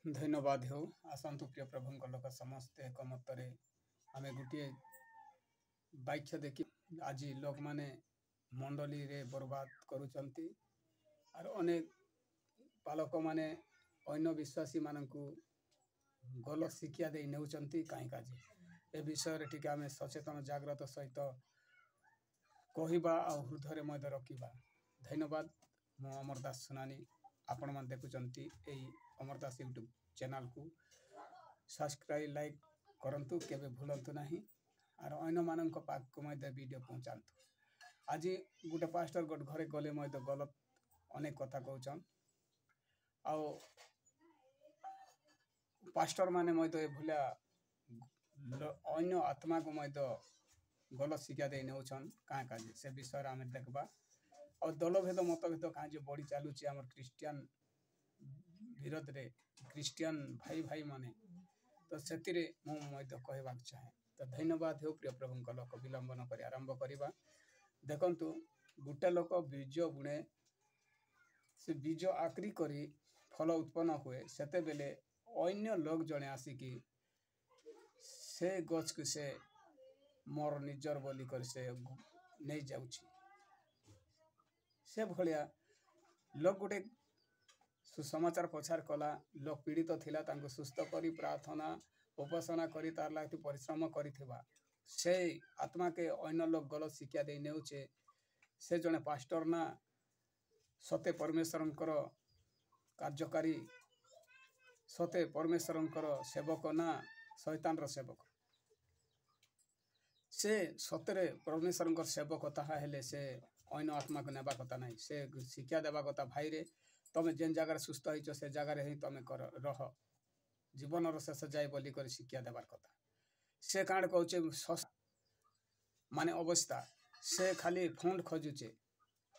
धन्यवाद हो आसतु प्रिय प्रभु लोक समस्ते एक मतरे आम गोटे वाक्य देखि आज लोक माने मंडली रे बर्बाद करुचंती और अनेक पालक माने अन्य विश्वासी मानकु गलत शिक्षा दे नेउचंती काई काजे ए विषय रे टिके आम सचेतन जागृत सहित कहवा आ हृदय मध्य रखा। धन्यवाद। मु अमर दास सुनानी आपण मन देखुचंती एई अमर दास यूट्यूब चैनल को सब्सक्राइब लाइक करंतु केबे भूलंतु नहीं और अन्य मानक पाक को मध्य वीडियो पहुंचातु। आज गोटे पास्टर गोटे घरे गले मध्य गलत अनेक कथा कहउछन आ पास्टर माने मध्य भूला अन्य आत्मा को मध्य गलत शिक्षा दे नेउछन का काजे से विषय आम देखबा। और दलभेद मतभेद कहाँ जो बढ़ी चलुची आम क्रिश्चियन विरोध रे क्रिश्चियन भाई भाई माने तो से मुझे कहवाक चाहे। तो धन्यवाद हो प्रिय प्रभु लोक विलंब न कर आरंभ करवा। देखंतु गोटे लोक बीज बुणे से बीज आक्री करी फल उत्पन्न हुए सेते बेले अन्य लोक जने आसिकी से गछ को से मोर निजर बोली कर से नहीं जाउची। से भलिया लोक गोटे सुसमाचार प्रचार कला लोक पीड़ित थिला तांको सुस्थ करी प्रार्थना उपासना करी तार लागती परिश्रम करिथिबा से आत्मा के अन्य लोक गलत शिक्षा दे नेउचे से जने पास्टर ना सते परमेश्वरंकर कार्यकारी सते परमेश्वरंकर सेवक ना शैतान रो सेवक से सतरे परमेश्वरंकर सेवक ताहा हेले से अन्य आत्मा को नेबा कथा नहीं। से शिक्षा देवा कथा भाई रे तमे जेन जगह सुस्थ होइछ से जगह ही तमे कर रह जीवन शेष जाए बोली कर शिक्षा देवार कथा। से काण कहूचे माने अवस्था से खाली फंड खोजुचे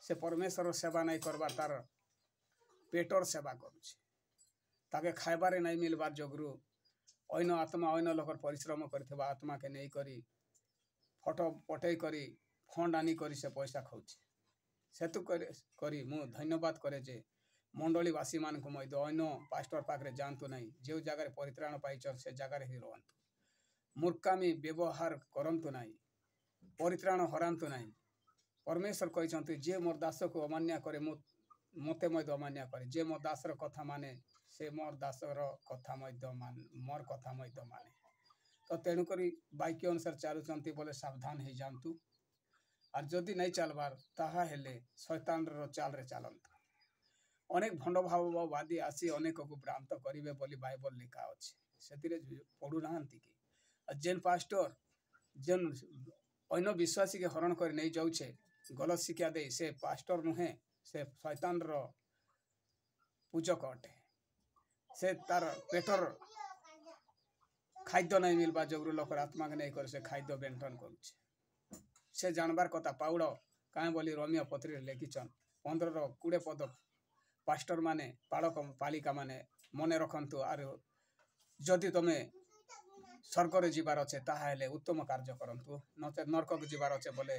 से परमेश्वर सेवा नहीं करबार तार पेटर सेवा करुचे ताके खाइबारे नहीं मिलबार जोगरु अन्य आत्मा अन्य लोकर परिश्रम करथिबा आत्मा के नहीं करी फोटो पठे करी फंड आनी करी से पैसा खाऊचे सेतु करी मु धन्यवाद करे जे मंडलीवासी मान को मध्य अन्य पास्टर पाखे जातु नहीं जो जगह परित्राण पाई से जगह ही रुहतु मूर्खामी व्यवहार करंतु नहीं परित्राण हरांतु नहीं। परमेश्वर कहते जे मोर दास को अमान्य करे मते मध्य अमान्य करे जे मोर दासर कथा माने से मोर दासर कथा मध्य मोर कथा मध्य माने। तो तेणुक वाक्य अनुसार चलुचंती बोले सावधान हो जातु और जदि नहीं चलबार ताहा हेले शैतान रो चाल रे चलंतु। अनेक भंड भाववादी आसी अनेक को भ्रांत करिवे बोली बाइबल लिखा अछि सेतिरे पढ़ु नाहंती कि जेन पास्टर जेन अन्य विश्वासी के हरण कर नहीं जाउछे गलत शिक्षा दे से पास्टर नुहे से शैतान रो पूजक अटे। से तार पेटर खाद्य नहीं मिलबा जोगरु लोकर आत्मा के नहीं कर से खाद्य बेंटन करुचे से जानबार कथा पाउल काँ बोली रोमियो पत्री लिखिछन 15-20 पद पास्टर माने पालक पालिका माने मने रखंतु आर जदि तमे स्वर्ग रे जीवार अच्छे ताहा हेले उत्तम कार्य करंतु नचे नरक को जीवार अच्छे बोले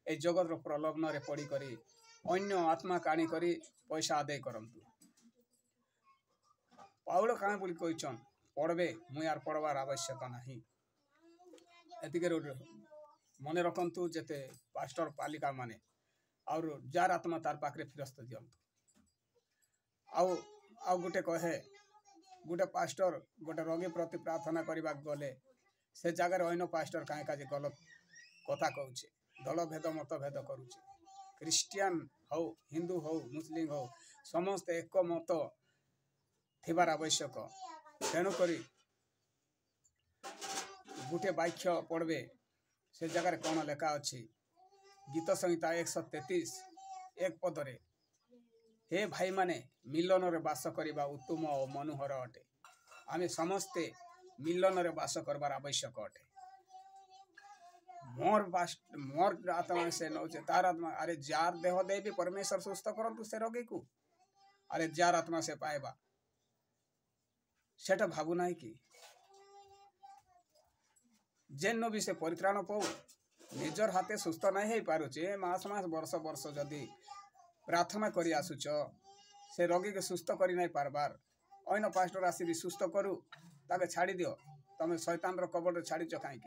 ए जगत रो प्रलोभन रे पड़ी करी अन्य आत्मा काणी करी पैसा आदाय करंतु। पाउल काँ बोली कहिछन पढ़बे मुई यार पढ़वार आवश्यकता नहीं एतिके मने रखंतु जेते पास्टर पालिका माने और जार आत्मा तार पाखरे फिरस्त दियंतु। आउ गोटे कहे गोटे पास्टर गोटे रोगी प्रति प्रार्थना करने गले से जगह अन्य पास्टर कहीं का गलत कथा कहूचे दल भेद मतभेद करुचे क्रिश्चियन हो हिंदू हो मुस्लिम हो समस्त एक मत थिबार आवश्यक। तेणुक गोटे वाक्य पढ़बे से जगह कौन लेखा अच्छी गीत संहिता 133 पदरे हे भाई माने मिलन रे बास करबा उत्तम और मनोहर अटे। आमे समस्ते मिलन रे बास करबार आवश्यक अटे। मोर आत्मा से नौचे तार आत्मा अरे जार देह दे भी परमेश्वर सुस्थ करंतु से रोगी को अरे जार आत्मा से पाएबा सेटा भाबु नाही कि जेन भी से परित्राण पाऊ निजर हाथे सुस्थ नहीं हो पारुचे मास मास वर्ष वर्ष जदि प्रार्थना करी आसुच से रोगी के सुस्थ करी नहीं पारबार अन्य पास्टर आसी सुस्थ करू ताके छाड़ी दियो तमे शैतान रो कबड़ छाड़ी छ काई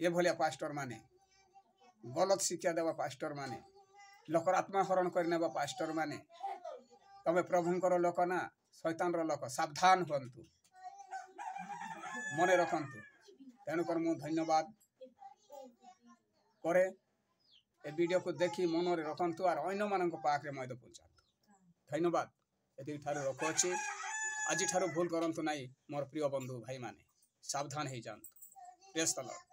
ये भलिया पास्टर माने गलत शिक्षा देवा पास्टर माने लोकर आत्मा हरण करनेबा पास्टर माने तमे प्रभुंकर लोक ना शैतान रो लोक सावधान होंतु मने रखंतु तेणुकर मु धन्यवाद करे ए वीडियो को देखी मन रे रखंतु और अन्य मानक पाखरे मय पहुंचातु धन्यवाद एति ठारे रखोछि आज ठारो भूल करंतु नाही मोर प्रिय बंधु भाई माने सावधान हे जानतु प्रेज द लॉर्ड।